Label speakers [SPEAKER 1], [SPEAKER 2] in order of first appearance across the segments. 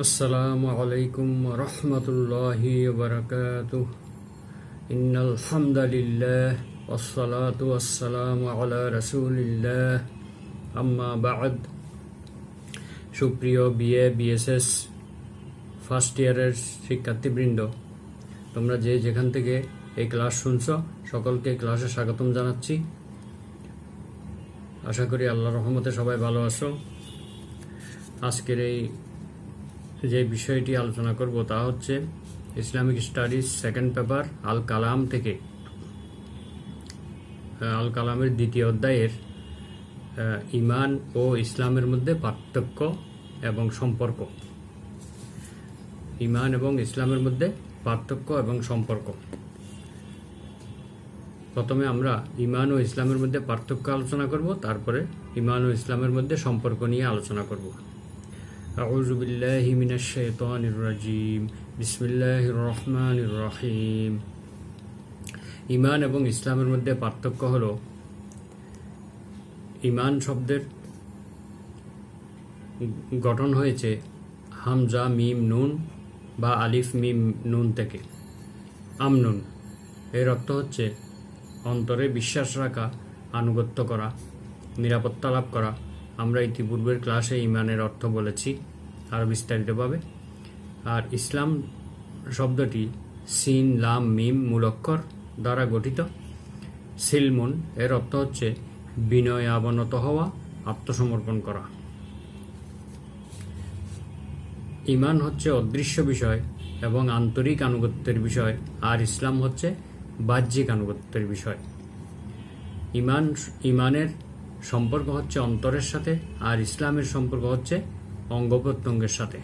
[SPEAKER 1] আসসালামু আলাইকুম রহমতুল্লাহি বারাকাতুহ। ইন্নাল হামদালিল্লাহ ওয়াসসালাতু ওয়াসসালামু আলা রাসূলিল্লাহ, আম্মা বা'দ। সুপ্রিয় বিএ বিএসএস ফার্স্ট ইয়ারের শিক্ষার্থীবৃন্দ, তোমরা যে যেখান থেকে এই ক্লাস শুনছ সকলকে ক্লাসে স্বাগতম জানাচ্ছি। আশা করি আল্লাহর রহমতে সবাই ভালো আছো। আজকের এই যে বিষয়টি আলোচনা করব তা হচ্ছে ইসলামিক স্টাডিজ সেকেন্ড পেপার আল কালাম থেকে আল কালামের দ্বিতীয় অধ্যায়ের ঈমান ও ইসলামের মধ্যে পার্থক্য এবং সম্পর্ক। ঈমান এবং ইসলামের মধ্যে পার্থক্য এবং সম্পর্ক। প্রথমে আমরা ঈমান ও ইসলামের মধ্যে পার্থক্য আলোচনা করব, তারপরে ঈমান ও ইসলামের মধ্যে সম্পর্ক নিয়ে আলোচনা করব। আউযু বিল্লাহি মিনাশ শাইতানির রাজিম। বিসমিল্লাহির রহমানির রহিম। ঈমান এবং ইসলামের মধ্যে পার্থক্য হলো, ঈমান শব্দের গঠন হয়েছে হামজা মিম নুন বা আলিফ মিম নুন থেকে। আমনুন এর অর্থ হচ্ছে অন্তরে বিশ্বাস রাখা, আনুগত্য করা, নিরাপত্তা লাভ করা। আমরা ইতিপূর্বের ক্লাসে ঈমানের অর্থ বলেছি আরও বিস্তারিতভাবে। আর ইসলাম শব্দটি সিন লাম মিম মূল অক্ষর দ্বারা গঠিত। সিলমুন এর অর্থ হচ্ছে বিনয় অবনত হওয়া, আত্মসমর্পণ করা। ঈমান হচ্ছে অদৃশ্য বিষয় এবং আন্তরিক আনুগত্যের বিষয়, আর ইসলাম হচ্ছে বাহ্যিক আনুগত্যের বিষয়। ঈমানের সম্পর্ক হচ্ছে অন্তরের সাথে, আর ইসলামের সম্পর্ক হচ্ছে অঙ্গ প্রত্যঙ্গের সাথে।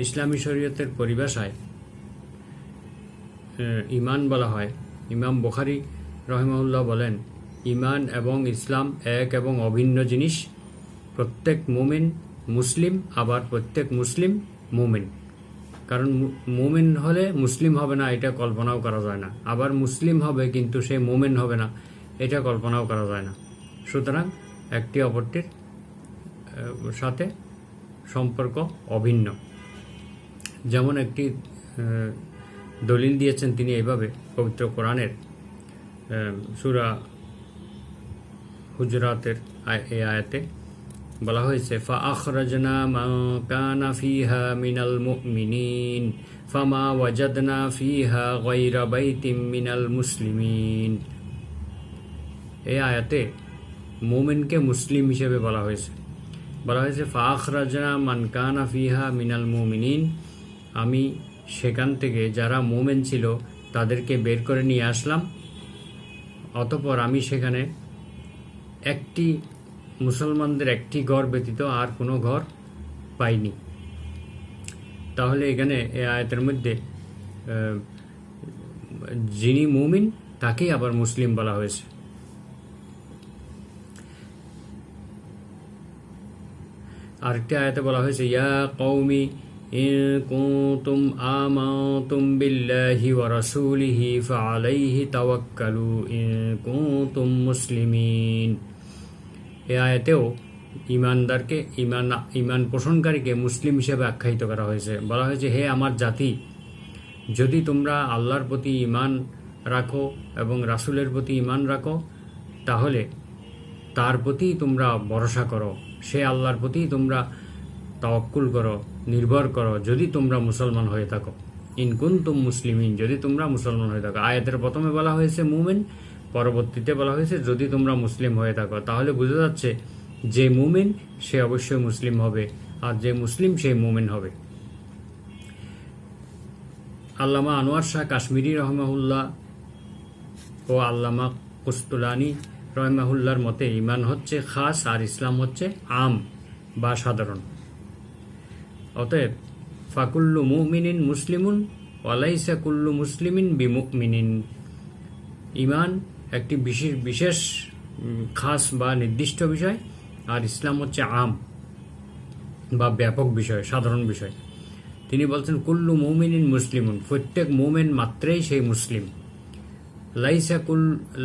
[SPEAKER 1] ইসলামী শরীয়তের পরিভাষায় ঈমান বলা হয়, ইমাম বুখারী রাহিমাহুল্লাহ বলেন, ঈমান এবং ইসলাম এক এবং অভিন্ন জিনিস। প্রত্যেক মুমিন মুসলিম, আবার প্রত্যেক মুসলিম মুমিন। কারণ মুমিন হলে মুসলিম হবে না, এটা কল্পনাও করা যায় না। আবার মুসলিম হবে কিন্তু সে মুমিন হবে না, এটা কল্পনাও করা যায় না। সুতরাং একটি অপরটির সাথে সম্পর্ক অভিন্ন। যেমন একটি দলিল দিয়েছেন তিনি এইভাবে, পবিত্র কোরআনের সূরা হুজরাতের এই আয়াতে বলা হয়েছে, ফাআখরাজনা মান কানা ফিহা মিনাল মুমিনিন ফামা ওয়াজাদনা ফিহা গায়রা বাইতিম মিনাল মুসলিমিন। এই আয়াতে মুমিনকে মুসলিম হিসেবে বলা হয়েছে। ফাআখরাজনা মান কানা ফিহা মিনাল মুমিনিন, আমি সেখান থেকে যারা মুমিন ছিল তাদেরকে বের করে নিয়ে আসলাম। অতঃপর আমি সেখানে একটি মুসলমানদের একটি ঘর ব্যতীত আর কোনো ঘর পাইনি। তাহলে এখানে এই আয়াতের মধ্যে যিনি মুমিন তাকেই আবার মুসলিম বলা হয়েছে। আরেকটি আয়াতে বলা হয়েছে, ইয়া কওমি ইন কুনতুম আমানতুম বিল্লাহি ওয়া রাসূলিহি ফাআলাইহি তাওয়াক্কালু ইন কুনতুম মুসলিমিন। এই আয়াতেও ঈমানদারকে, ঈমান পোষণকারীকে মুসলিম হিসেবে আখ্যায়িত করা হয়েছে। বলা হয়েছে, হে আমার জাতি, যদি তোমরা আল্লাহর প্রতি ঈমান রাখো এবং রাসূলের প্রতি ঈমান রাখো, তাহলে তার প্রতি তোমরা ভরসা করো, সে আল্লাহর প্রতি তোমরা তাওয়াক্কুল করো, নির্ভর করো, যদি তোমরা মুসলমান হয়ে থাকো। ইন কুনতুম মুসলিমিন, যদি তোমরা মুসলমান হয়ে থাকো। আয়াতের প্রথমে বলা হয়েছে মুমিন, পরবর্তীতে বলা হয়েছে যদি তোমরা মুসলিম হয়ে থাকো। তাহলে বোঝা যাচ্ছে যে মুমিন সে অবশ্যই মুসলিম হবে, আর যে মুসলিম সে মুমিন হবে। আল্লামা আনোয়ার শাহ কাশ্মীরি রহমাহুল্লাহ ও আল্লামা কুস্তুলানি রহমাহুল্লাহর মতে ঈমান হচ্ছে খাস আর ইসলাম হচ্ছে আম বা সাধারণ। অতএব ফাকুল্লু মুমিনিন মুসলিমুন ওয়ালাইসা কুল্লু মুসলিমিন বিমুমিনিন। ঈমান একটি বিশেষ খাস বা নির্দিষ্ট বিষয়, আর ইসলাম হচ্ছে আম বা ব্যাপক বিষয়, সাধারণ বিষয়। তিনি বলছেন, কুল্লু মুমিনিন মুসলিমুন, প্রত্যেক মুমিন মাত্রেই সেই মুসলিম।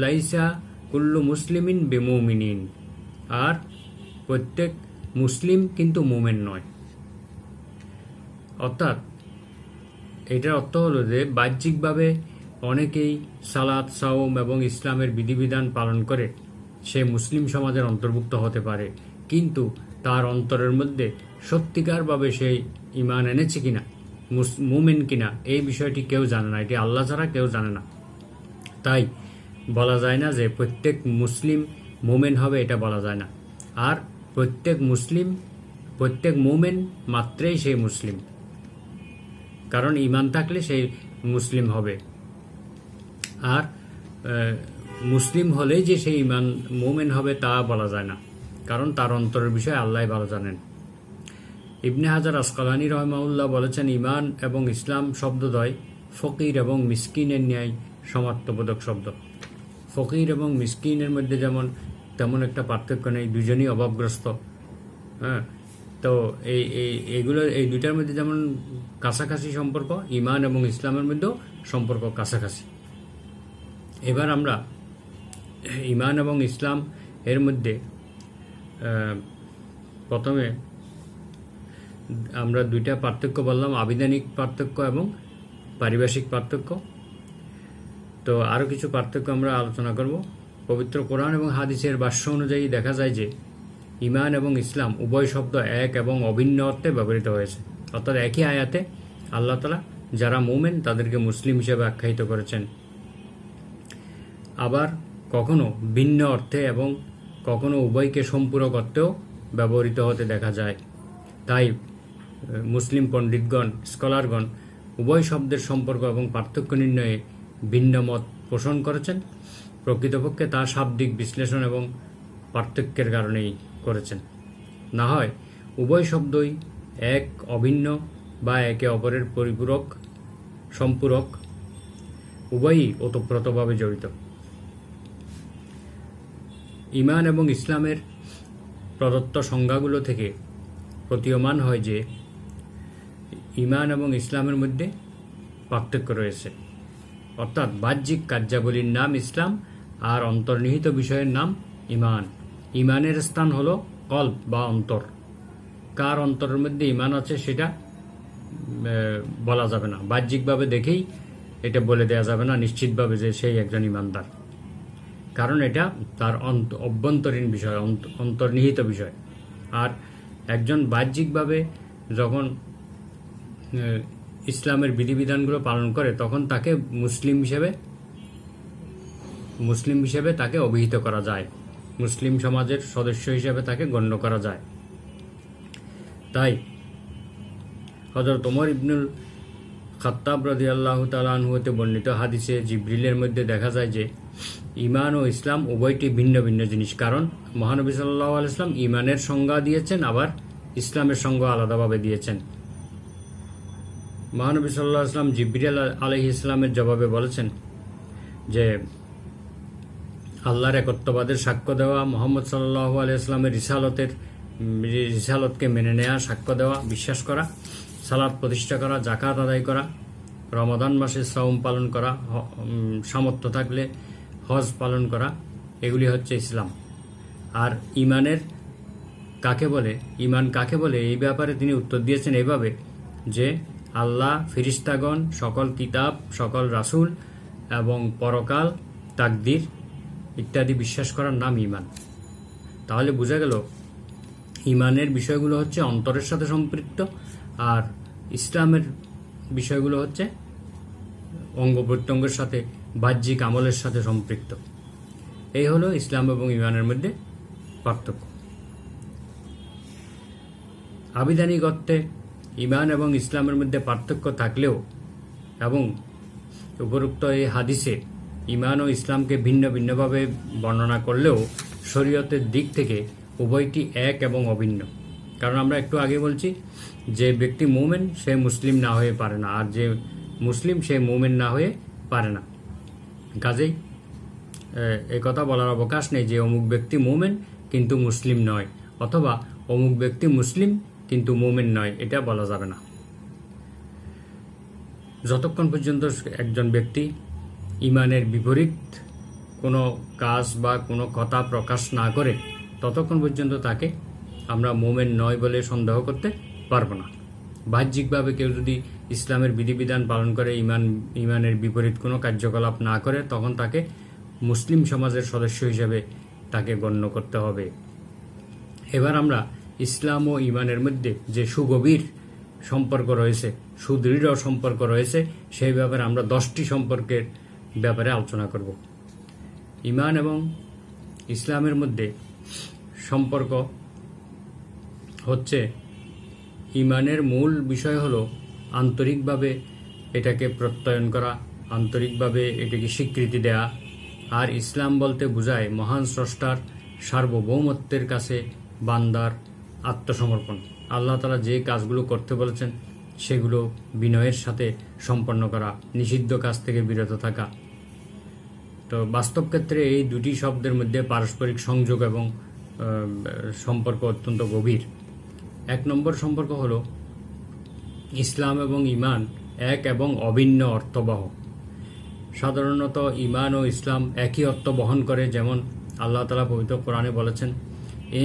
[SPEAKER 1] লাইসা কুল্লু মুসলিমিন বিমুমিনিন, আর প্রত্যেক মুসলিম কিন্তু মুমিন নয়। অর্থাৎ এটার অর্থ হলো যে বাহ্যিকভাবে অনেকেই সালাত, সাওম এবং ইসলামের বিধিবিধান পালন করে সে মুসলিম সমাজের অন্তর্ভুক্ত হতে পারে, কিন্তু তার অন্তরের মধ্যে সত্যিকারভাবে সে ঈমান এনেছে কিনা, মুমিন কিনা, এই বিষয়টি কেউ জানে না। এটি আল্লাহ ছাড়া কেউ জানে না। তাই বলা যায় না যে প্রত্যেক মুসলিম মুমিন হবে, এটা বলা যায় না। আর প্রত্যেক মুমিন মাত্রেই সেই মুসলিম, কারণ ঈমান থাকলে সেই মুসলিম হবে। আর মুসলিম হলেই যে সেই ঈমান মুমিন হবে তা বলা যায় না, কারণ তার অন্তরের বিষয়ে আল্লাহ ভালো জানেন। ইবনে হাজার আসকালানী রহমাউল্লাহ বলেছেন, ঈমান এবং ইসলাম শব্দদ্বয় ফকির এবং মিসকিনের ন্যায় সমার্থবোধক শব্দ। ফকির এবং মিসকিনের মধ্যে যেমন তেমন একটা পার্থক্য নেই, দুজনই অভাবগ্রস্ত। হ্যাঁ, তো এই দুইটার মধ্যে যেমন কাছাকাছি সম্পর্ক, ঈমান এবং ইসলামের মধ্যেও সম্পর্ক কাছাকাছি। এবার আমরা ঈমান এবং ইসলাম এর মধ্যে প্রথমে আমরা দুইটা পার্থক্য বললাম, আবিধানিক পার্থক্য এবং পারিভাষিক পার্থক্য। তো আরও কিছু পার্থক্য আমরা আলোচনা করব। পবিত্র কোরআন এবং হাদিসের ভাষ্য অনুযায়ী দেখা যায় যে ঈমান এবং ইসলাম উভয় শব্দ এক এবং অভিন্ন অর্থে ব্যবহৃত হয়েছে। অর্থাৎ একই আয়াতে আল্লাহ তাআলা যারা মুমিন তাদেরকে মুসলিম হিসেবে আখ্যায়িত করেছেন, আবার কখনো ভিন্ন অর্থে এবং কখনো উভয়কে সম্পূরক অর্থেও ব্যবহৃত হতে দেখা যায়। তাই মুসলিম পণ্ডিতগণ, স্কলারগণ উভয় শব্দের সম্পর্ক এবং পার্থক্য নির্ণয়ে ভিন্ন মত পোষণ করেছেন। প্রকৃতপক্ষে তা শাব্দিক বিশ্লেষণ এবং পার্থক্যের কারণেই করেছেন। না হয় উভয় শব্দই এক, অভিন্ন বা একে অপরের পরিপূরক, সম্পূরক, উভয়ই ওতপ্রোতভাবে জড়িত। ঈমান এবং ইসলামের প্রদত্ত সংজ্ঞাগুলো থেকে প্রতীয়মান হয় যে ঈমান এবং ইসলামের মধ্যে পার্থক্য রয়েছে। অর্থাৎ বাহ্যিক কার্যাবলীর নাম ইসলাম আর অন্তর্নিহিত বিষয়ের নাম ঈমান। ঈমানের স্থান হলো কলব বা অন্তর। কার অন্তরের মধ্যে ঈমান আছে সেটা বলা যাবে না, বাহ্যিকভাবে দেখেই এটা বলে দেওয়া যাবে না নিশ্চিতভাবে যে সেই একজন ঈমানদার, কারণ এটা তার অভ্যন্তরীণ বিষয়, অন্তর্নিহিত বিষয়। আর একজন বাহ্যিকভাবে যখন ইসলামের বিধিবিধানগুলো পালন করে তখন তাকে মুসলিম হিসেবে তাকে অভিহিত করা যায়, মুসলিম সমাজের সদস্য হিসেবে তাকে গণ্য করা যায়। তাই হযরত ওমর ইবনুল খাত্তাব রাদিয়াল্লাহু তাআলা আনহু হতে বর্ণিত হাদিসে জিবরিলের মধ্যে দেখা যায় যে ঈমান ও ইসলাম উভয়টি ভিন্ন ভিন্ন জিনিস, কারণ মহানবী সাল্লাল্লাহু আলাইহি ওয়াসাল্লাম ঈমানের সংজ্ঞা দিয়েছেন, আবার ইসলামের সংজ্ঞা আলাদাভাবে দিয়েছেন। মহানবী সাল্লাল্লাহু আলাইহি ওয়াসাল্লাম জিবরিল আলাইহিস সালামের জবাবে বলেছেন যে আল্লাহর একত্ববাদের সাক্ষ্য দেওয়া, মুহাম্মদ সাল্লাল্লাহু আলাইহি ওয়াসাল্লামের রিসালতকে মেনে নেওয়া, সাক্ষ্য দেওয়া, বিশ্বাস করা, সালাত প্রতিষ্ঠা করা, যাকাত আদায় করা, রমাদান মাসে সাওম পালন করা, সামর্থ্য থাকলে হজ পালন করা, এগুলি হচ্ছে ইসলাম। আর ঈমান কাকে বলে এই ব্যাপারে তিনি উত্তর দিয়েছেন এইভাবে যে আল্লাহ, ফেরেশতাগণ, সকল কিতাব, সকল রাসূল এবং পরকাল, তাকদীর ইত্যাদি বিশ্বাস করার নাম ঈমান। তাহলে বোঝা গেল ঈমানের বিষয়গুলো হচ্ছে অন্তরের সাথে সম্পৃক্ত, আর ইসলামের বিষয়গুলো হচ্ছে অঙ্গ প্রত্যঙ্গের সাথে, বাহ্যিক আমলের সাথে সম্পৃক্ত। এই হলো ইসলাম এবং ঈমানের মধ্যে পার্থক্য। আবিধানিক অর্থে ঈমান এবং ইসলামের মধ্যে পার্থক্য থাকলেও এবং উপরোক্ত এই হাদিসে ঈমান ও ইসলামকে ভিন্ন ভিন্নভাবে বর্ণনা করলেও শরীয়তের দিক থেকে উভয়টি এক এবং অভিন্ন। কারণ আমরা একটু আগে বলছি যে ব্যক্তি মুমিন সে মুসলিম না হয়ে পারে না, আর যে মুসলিম সে মুমিন না হয়ে পারে না। কাজেই একথা বলার অবকাশ নেই যে অমুক ব্যক্তি মুমিন কিন্তু মুসলিম নয়, অথবা অমুক ব্যক্তি মুসলিম কিন্তু মুমিন নয়, এটা বলা যাবে না। যতক্ষণ পর্যন্ত একজন ব্যক্তি ঈমানের বিপরীত কোনো কাজ বা কোনো কথা প্রকাশ না করে ততক্ষণ পর্যন্ত তাকে আমরা মুমিন নয় বলে সন্দেহ করতে পারবো না। বাহ্যিকভাবে কেউ যদি ইসলামের বিধিবিধান পালন করে, ইমানের বিপরীত কোনো কার্যকলাপ না করে, তখন তাকে মুসলিম সমাজের সদস্য হিসেবে তাকে গণ্য করতে হবে। এবার আমরা ইসলাম ও ইমানের মধ্যে যে সুগভীর সম্পর্ক রয়েছে, সুদৃঢ় সম্পর্ক রয়েছে, সেই ব্যাপারে আমরা 10টি সম্পর্কের ব্যাপারে আলোচনা করব। ইমান এবং ইসলামের মধ্যে সম্পর্ক হচ্ছে, ইমানের মূল বিষয় হলো আন্তরিকভাবে এটাকে প্রত্যয়ন করা, আন্তরিকভাবে এটাকে স্বীকৃতি দেয়া। আর ইসলাম বলতে বোঝায় মহান স্রষ্টার সার্বভৌমত্বের কাছে বান্দার আত্মসমর্পণ। আল্লাহ তাআলা যে কাজগুলো করতে বলেছেন সেগুলো বিনয়ের সাথে সম্পন্ন করা, নিষিদ্ধ কাজ থেকে বিরত থাকা। তো বাস্তব ক্ষেত্রে এই দুটি শব্দের মধ্যে পারস্পরিক সংযোগ এবং সম্পর্ক অত্যন্ত গভীর। 1 নম্বর সম্পর্ক হলো ইসলাম এবং ইমান এক এবং অভিন্ন অর্থবহ। সাধারণত ইমান ও ইসলাম একই অর্থ বহন করে, যেমন আল্লাহ তাআলা পবিত্র কোরআনে বলেছেন,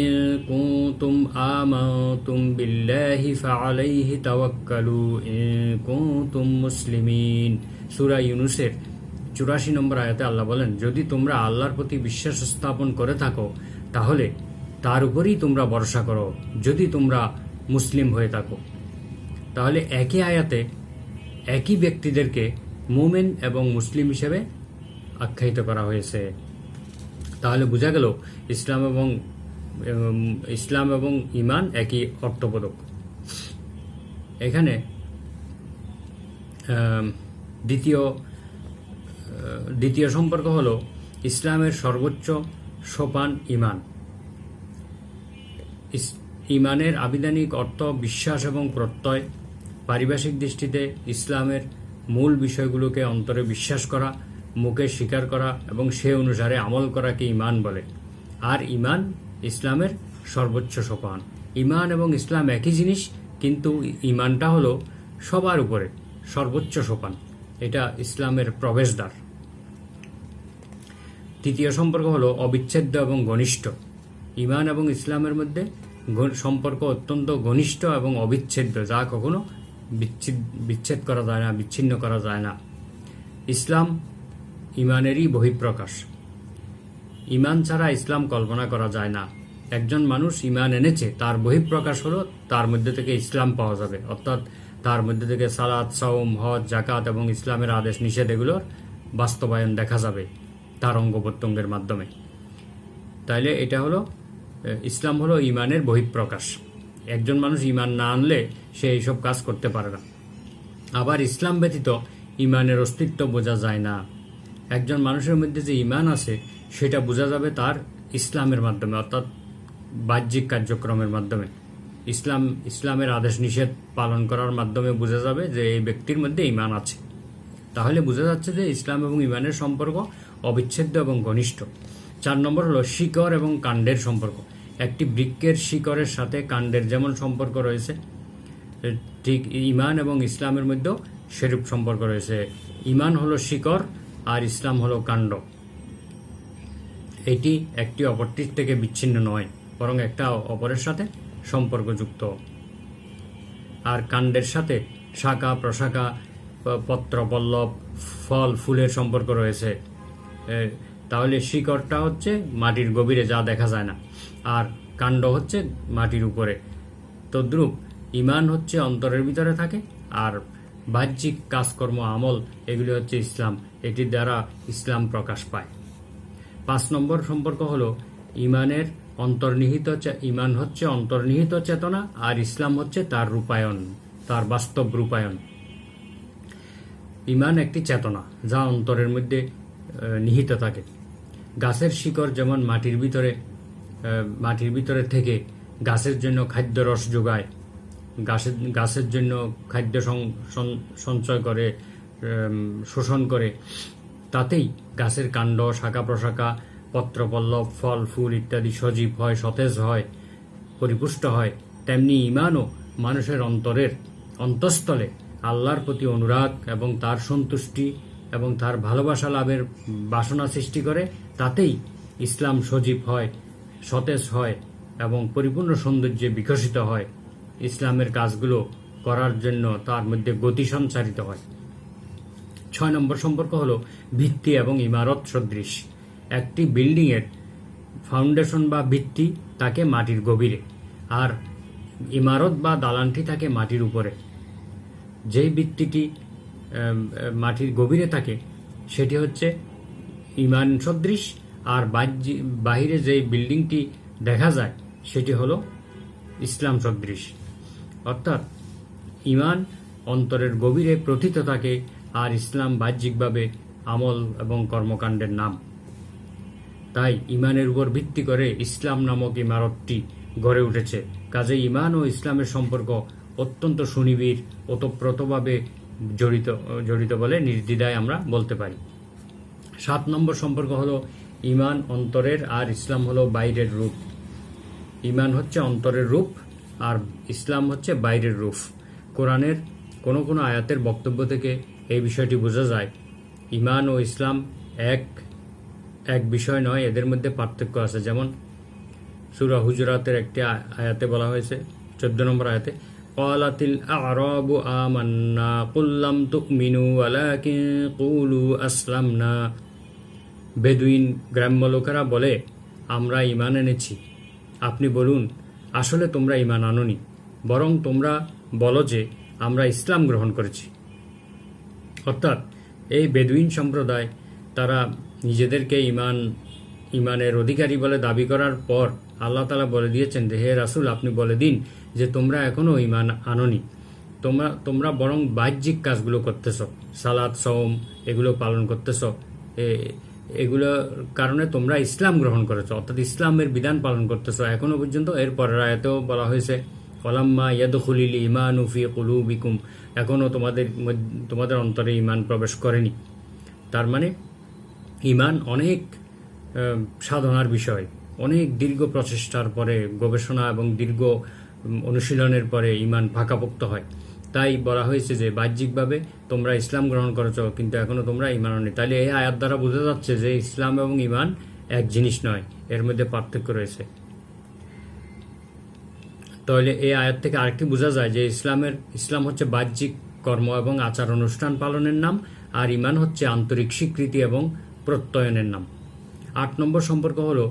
[SPEAKER 1] ইন কুনতুম আমানতুম বিল্লাহি ফাআলাইহি তাওয়াক্কালু ইন কুনতুম মুসলিমিন। সূরা ইউনূসের 84 নম্বর আয়াতে আল্লাহ বলেন, যদি তোমরা আল্লাহর প্রতি বিশ্বাস স্থাপন করে থাকো তাহলে তার উপরেই তোমরা ভরসা করো, যদি তোমরা মুসলিম হয়ে থাকো। তাহলে একই আয়াতে একই ব্যক্তিদেরকে মুমিন এবং মুসলিম হিসেবে আখ্যায়িত করা হয়েছে। তাহলে বোঝা গেল ইসলাম এবং ইমান একই অর্থবোধক। এখানে দ্বিতীয় সম্পর্ক হলো ইসলামের সর্বোচ্চ সোপান ইমান। ইমানের আবিধানিক অর্থ বিশ্বাস এবং প্রত্যয়। পারিভাষিক দৃষ্টিতে ইসলামের মূল বিষয়গুলোকে অন্তরে বিশ্বাস করা, মুখে স্বীকার করা এবং সে অনুসারে আমল করাকে ইমান বলে। আর ইমান ইসলামের সর্বোচ্চ সোপান। ইমান এবং ইসলাম একই জিনিস, কিন্তু ইমানটা হলো সবার উপরে সর্বোচ্চ সোপান, এটা ইসলামের প্রবেশদ্বার। তৃতীয় সম্পর্ক হলো অবিচ্ছেদ্য এবং ঘনিষ্ঠ। ইমান এবং ইসলামের মধ্যে সম্পর্ক অত্যন্ত ঘনিষ্ঠ এবং অবিচ্ছেদ্য, যা কখনো বিচ্ছেদ করা যায় না, বিচ্ছিন্ন করা যায় না। ইসলাম ইমানেরই বহিঃপ্রকাশ। ইমান ছাড়া ইসলাম কল্পনা করা যায় না। একজন মানুষ ইমান এনেছে, তার বহিঃপ্রকাশ হলো তার মধ্যে থেকে ইসলাম পাওয়া যাবে, অর্থাৎ তার মধ্যে থেকে সালাত, সাওম, হজ, জাকাত এবং ইসলামের আদেশ নিষেধ এগুলোর বাস্তবায়ন দেখা যাবে তার অঙ্গ প্রত্যঙ্গের মাধ্যমে। তাইলে এটা হলো ইসলাম হলো ইমানের বহিঃপ্রকাশ। একজন মানুষ ইমান না আনলে সে এইসব কাজ করতে পারে না। আবার ইসলাম ব্যতীত ইমানের অস্তিত্ব বোঝা যায় না। একজন মানুষের মধ্যে যে ইমান আছে সেটা বোঝা যাবে তার ইসলামের মাধ্যমে, অর্থাৎ বাহ্যিক কার্যক্রমের মাধ্যমে। ইসলামের আদেশ নিষেধ পালন করার মাধ্যমে বোঝা যাবে যে এই ব্যক্তির মধ্যে ইমান আছে। তাহলে বোঝা যাচ্ছে যে ইসলাম এবং ইমানের সম্পর্ক অবিচ্ছেদ্য এবং ঘনিষ্ঠ। 4 নম্বর হলো শিকড় এবং কাণ্ডের সম্পর্ক। একটি বৃক্ষের শিকড়ের সাথে কাণ্ডের যেমন সম্পর্ক রয়েছে, ঠিক ইমান এবং ইসলামের মধ্যেও সেরূপ সম্পর্ক রয়েছে। ইমান হলো শিকড় আর ইসলাম হলো কাণ্ড। এটি একটি অপরটির থেকে বিচ্ছিন্ন নয়, বরং একটা অপরের সাথে সম্পর্কযুক্ত। আর কাণ্ডের সাথে শাখা, প্রশাখা, পত্র, পল্লব, ফল, ফুলের সম্পর্ক রয়েছে। তাহলে শিকড়টা হচ্ছে মাটির গভীরে, যা দেখা যায় না, আর কাণ্ড হচ্ছে মাটির উপরে। তদ্রূপ ইমান হচ্ছে অন্তরের ভিতরে থাকে, আর বাহ্যিক কাজকর্ম, আমল, এগুলি হচ্ছে ইসলাম। এটির দ্বারা ইসলাম প্রকাশ পায়। 5 নম্বর সম্পর্ক হলো ইমান হচ্ছে অন্তর্নিহিত চেতনা, আর ইসলাম হচ্ছে তার রূপায়ণ, তার বাস্তব রূপায়ণ। ইমান একটি চেতনা যা অন্তরের মধ্যে নিহিত থাকে। গাছের শিকড় যেমন মাটির ভিতরে থেকে গাছের জন্য খাদ্য রস যোগায়, গাছের জন্য খাদ্য সঞ্চয় করে, শোষণ করে, তাতেই গাছের কাণ্ড, শাখা প্রশাখা, পত্র, পল্লব, ফল, ফুল ইত্যাদি সজীব হয়, সতেজ হয়, পরিপুষ্ট হয়। তেমনি ইমানও মানুষের অন্তঃস্থলে আল্লাহর প্রতি অনুরাগ এবং তার সন্তুষ্টি এবং তার ভালোবাসা লাভের বাসনা সৃষ্টি করে। তাতেই ইসলাম সজীব হয়, সতেজ হয় এবং পরিপূর্ণ সৌন্দর্যে বিকশিত হয়। ইসলামের কাজগুলো করার জন্য তার মধ্যে গতি সঞ্চারিত হয়। 6 নম্বর সম্পর্ক হলো ভিত্তি এবং ইমারত সদৃশ। একটি বিল্ডিংয়ের ফাউন্ডেশন বা ভিত্তি থাকে মাটির গভীরে, আর ইমারত বা দালানটি থাকে মাটির উপরে। যেই ভিত্তিটি মাটির গভীরে থাকে সেটি হচ্ছে ইমান সদৃশ, আর বাহিরে যেই বিল্ডিংটি দেখা যায় সেটি হলো ইসলাম সদৃশ। অর্থাৎ ইমান অন্তরের গভীরে প্রথিত থাকে, আর ইসলাম বাহ্যিকভাবে আমল এবং কর্মকাণ্ডের নাম। তাই ইমানের উপর ভিত্তি করে ইসলাম নামক ইমারতটি গড়ে উঠেছে। কাজেই ইমান ও ইসলামের সম্পর্ক অত্যন্ত সুনিবিড়, ওতপ্রোতভাবে জড়িত বলে নির্দ্বিধায় আমরা বলতে পারি। 7 নম্বর সম্পর্ক হলো ইমান অন্তরের আর ইসলাম হলো বাইরের রূপ। ইমান হচ্ছে অন্তরের রূপ আর ইসলাম হচ্ছে বাইরের রূপ। কোরআনের কোনো কোনো আয়াতের বক্তব্য থেকে এই বিষয়টি বোঝা যায় ইমান ও ইসলাম এক বিষয় নয়, এদের মধ্যে পার্থক্য আছে। যেমন সূরা হুজুরাতের একটি আয়াতে বলা হয়েছে, 14 নম্বর আয়াতে, ক্বালাতিল আ'রাবু আমান্না কুল লাম তু'মিনু ওয়ালাকিন কুলু আসলামনা। বেদুইন গ্রাম্য লোকেরা বলে, আমরা ঈমান এনেছি। আপনি বলুন, আসলে তোমরা ঈমান আনোনি, বরং তোমরা বলো যে আমরা ইসলাম গ্রহণ করেছি। অর্থাৎ এই বেদুইন সম্প্রদায় তারা নিজেদেরকে ঈমানের অধিকারী বলে দাবি করার পর আল্লাহ তাআলা বলে দিয়েছেন যে হে রাসূল, আপনি বলে দিন যে তোমরা এখনো ঈমান আনোনি, তোমরা বরং বাহ্যিক কাজগুলো করতেছ, সালাত সওম এগুলো পালন করতেছ, এগুলোর কারণে তোমরা ইসলাম গ্রহণ করেছো, অর্থাৎ ইসলামের বিধান পালন করতেছো এখনো পর্যন্ত। এর পরের আয়াতেও বলা হয়েছে ওয়ালাম্মা ইয়াদখুলিল ঈমানু ফি কুলুবিকুম, এখনো তোমাদের অন্তরে ঈমান প্রবেশ করেনি। তার মানে ঈমান অনেক সাধনার বিষয়, অনেক দীর্ঘ প্রচেষ্টার পরে, গবেষণা এবং দীর্ঘ অনুশীলনের পরে ঈমান পাকাপোক্ত হয়। তাই বলা হয়েছে যে বাহ্যিকভাবে তোমরা ইসলাম গ্রহণ করেছো কিন্তু এখনো তোমরা ঈমান আনোনি। তাহলে এই আয়াত দ্বারা বোঝা যাচ্ছে যে ইসলাম এবং ঈমান এক জিনিস নয়, এর মধ্যে পার্থক্য রয়েছে। তাহলে এই আয়াত থেকে আরেকটি বোঝা যায় যে ইসলাম হচ্ছে বাহ্যিক কর্ম এবং আচার অনুষ্ঠান পালনের নাম, আর ঈমান হচ্ছে আন্তরিক স্বীকৃতি এবং প্রত্যয়নের নাম। 8 নম্বর সম্পর্ক হলো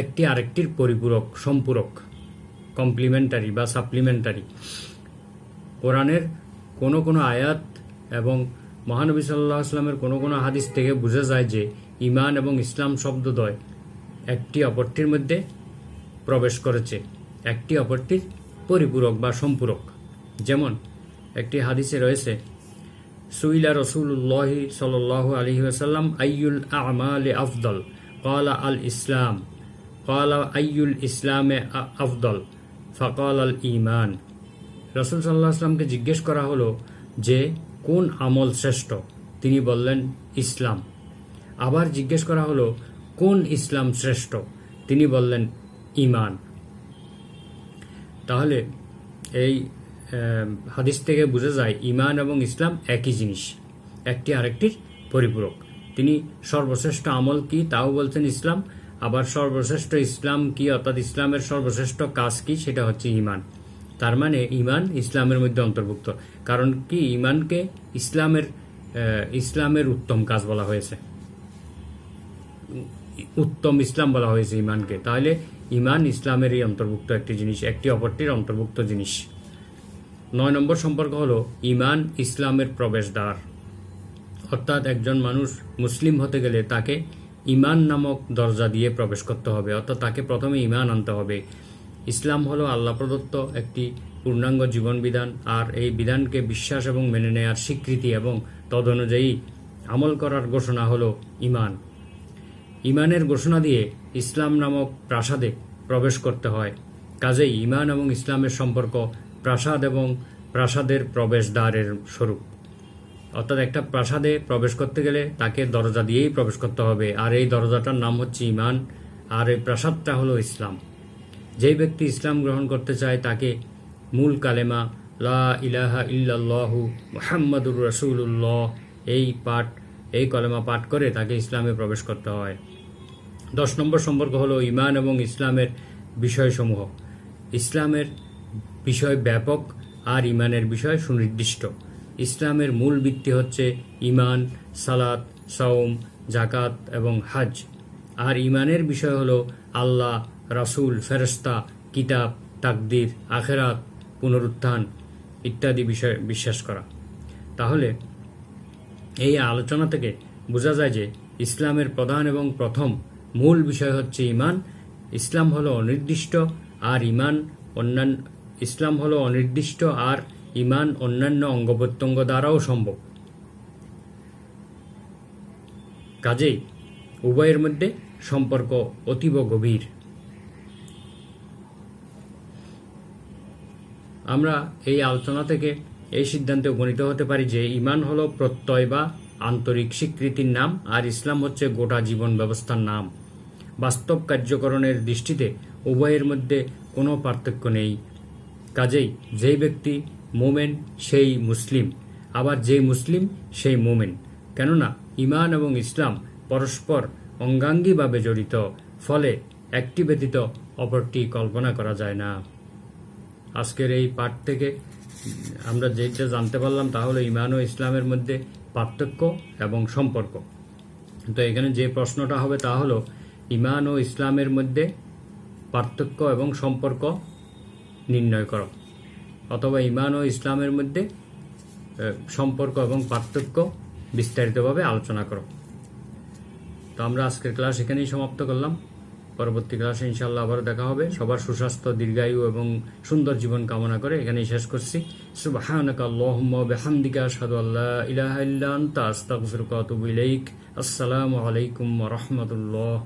[SPEAKER 1] একটি আরেকটির পরিপূরক, সম্পূরক, কমপ্লিমেন্টারি বা সাপ্লিমেন্টারি। কোরআনের কোনো কোনো আয়াত এবং মহানবী সাল্লাল্লাহু আলাইহি ওয়াসাল্লামের কোনো কোনো হাদিস থেকে বোঝা যায় যে ঈমান এবং ইসলাম শব্দদ্বয় একটি অপরটির মধ্যে প্রবেশ করেছে, একটি অপরটির পরিপূরক বা সম্পূরক। যেমন একটি হাদিসে রয়েছে, সুইলা রাসূলুল্লাহি সাল্লাল্লাহু আলাইহি ওয়াসাল্লাম আইয়ুল আমালি আফদল, ক্বালা আল ইসলাম, ক্বালা আইয়ুল ইসলামে আফদল, ফাকাল আল ঈমান। রাসূল সাল্লাল্লাহু আলাইহি ওয়াসাল্লামকে জিজ্ঞেস করা হলো যে কোন আমল শ্রেষ্ঠ, তিনি বললেন ইসলাম। আবার জিজ্ঞেস করা হলো কোন ইসলাম শ্রেষ্ঠ, তিনি বললেন ঈমান। তাহলে এই হাদিস থেকে বোঝা যায় ঈমান এবং ইসলাম একই জিনিস, একটি আরেকটির পরিপূরক। তিনি সর্বশ্রেষ্ঠ আমল কি তাও বলছেন ইসলাম, আবার সর্বশ্রেষ্ঠ ইসলাম কি অর্থাৎ ইসলামের সর্বশ্রেষ্ঠ কাজ কি সেটা হচ্ছে ঈমান। তার মানে ঈমান ইসলামের মধ্যে অন্তর্ভুক্ত, কারণ কি ঈমানকে ইসলামের উত্তম কাজ বলা হয়েছে, উত্তম ইসলাম বলা হয়েছে ঈমানকে। তাহলে ঈমান ইসলামেরই অন্তর্ভুক্ত একটি জিনিস, একটি অপরটির অন্তর্ভুক্ত জিনিস। 9 নম্বর সম্পর্ক হলো ঈমান ইসলামের প্রবেশদ্বার। অর্থাৎ একজন মানুষ মুসলিম হতে গেলে তাকে ঈমান নামক দরজা দিয়ে প্রবেশ করতে হবে, অর্থাৎ তাকে প্রথমে ঈমান আনতে হবে। ইসলাম হলো আল্লাহ প্রদত্ত একটি পূর্ণাঙ্গ জীবন বিধান, আর এই বিধানকে বিশ্বাস এবং মেনে নেয়ার স্বীকৃতি এবং তদনুযায়ী আমল করার ঘোষণা হলো ঈমান। ঈমানের ঘোষণা দিয়ে ইসলাম নামক প্রাসাদে প্রবেশ করতে হয়। কাজেই ঈমান এবং ইসলামের সম্পর্ক প্রাসাদ এবং প্রাসাদের প্রবেশদ্বারের স্বরূপ। অর্থাৎ একটা প্রাসাদে প্রবেশ করতে গেলে তাকে দরজা দিয়েই প্রবেশ করতে হবে, আর এই দরজাটার নাম হচ্ছে ঈমান, আর এই প্রাসাদটা হলো ইসলাম। যেই ব্যক্তি ইসলাম গ্রহণ করতে চায় তাকে মূল কালেমা লা ইলাহা ইল্লাল্লাহু মুহাম্মাদুর রাসূলুল্লাহ এই কলেমা পাঠ করে তাকে ইসলামে প্রবেশ করতে হয়। 10 নম্বর সম্পর্ক হলো ঈমান এবং ইসলামের বিষয়সমূহ। ইসলামের বিষয় ব্যাপক আর ইমানের বিষয় সুনির্দিষ্ট। ইসলামের মূল ভিত্তি হচ্ছে ইমান, সালাত, সাওম, জাকাত এবং হজ। আর ইমানের বিষয় হলো আল্লাহ, রাসূল, ফেরেশতা, কিতাব, তাকদীর, আখেরাত, পুনরুত্থান ইত্যাদি বিষয়ে বিশ্বাস করা। তাহলে এই আলোচনা থেকে বোঝা যায় যে ইসলামের প্রধান এবং প্রথম মূল বিষয় হচ্ছে ইমান। ইসলাম হলো অনির্দিষ্ট আর ইমান অন্যান্য অঙ্গ প্রত্যঙ্গ দ্বারাও সম্ভব। কাজেই উভয়ের মধ্যে সম্পর্ক অতীব গভীর। আমরা এই আলোচনা থেকে এই সিদ্ধান্তে উপনীত হতে পারি যে ইমান হলো প্রত্যয় বা আন্তরিক স্বীকৃতির নাম, আর ইসলাম হচ্ছে গোটা জীবন ব্যবস্থার নাম। বাস্তব কার্যকরণের দৃষ্টিতে উভয়ের মধ্যে কোনো পার্থক্য নেই। কাজেই যেই ব্যক্তি মোমেন সেই মুসলিম, আবার যেই মুসলিম সেই মোমেন। কেননা ইমান এবং ইসলাম পরস্পর অঙ্গাঙ্গিভাবে জড়িত, ফলে একটি ব্যতীত অপরটি কল্পনা করা যায় না। আজকের এই পাঠ থেকে আমরা যেটা জানতে পারলাম তা হলো ইমান ও ইসলামের মধ্যে পার্থক্য এবং সম্পর্ক। তো এখানে যে প্রশ্নটা হবে তা হলো ইমান ও ইসলামের মধ্যে পার্থক্য এবং সম্পর্ক নির্ণয় করো, অথবা ইমান ও ইসলামের মধ্যে সম্পর্ক এবং পার্থক্য বিস্তারিতভাবে আলোচনা করো। তো আমরা আজকের ক্লাস এখানেই সমাপ্ত করলাম। পরবর্তী ক্লাসে ইনশাআল্লাহ আবার দেখা হবে। সবার সুস্বাস্থ্য, দীর্ঘায়ু এবং সুন্দর জীবন কামনা করে এখানেই শেষ করছি। সুবহানাকা আল্লাহুম্মা ওয়া বিহামদিকা আশহাদু আল্লা ইলাহা ইল্লা আনতা আস্তাগফিরুকা ওয়া আতুবু ইলাইক। আসসালামু আলাইকুম ওয়া রাহমাতুল্লাহ।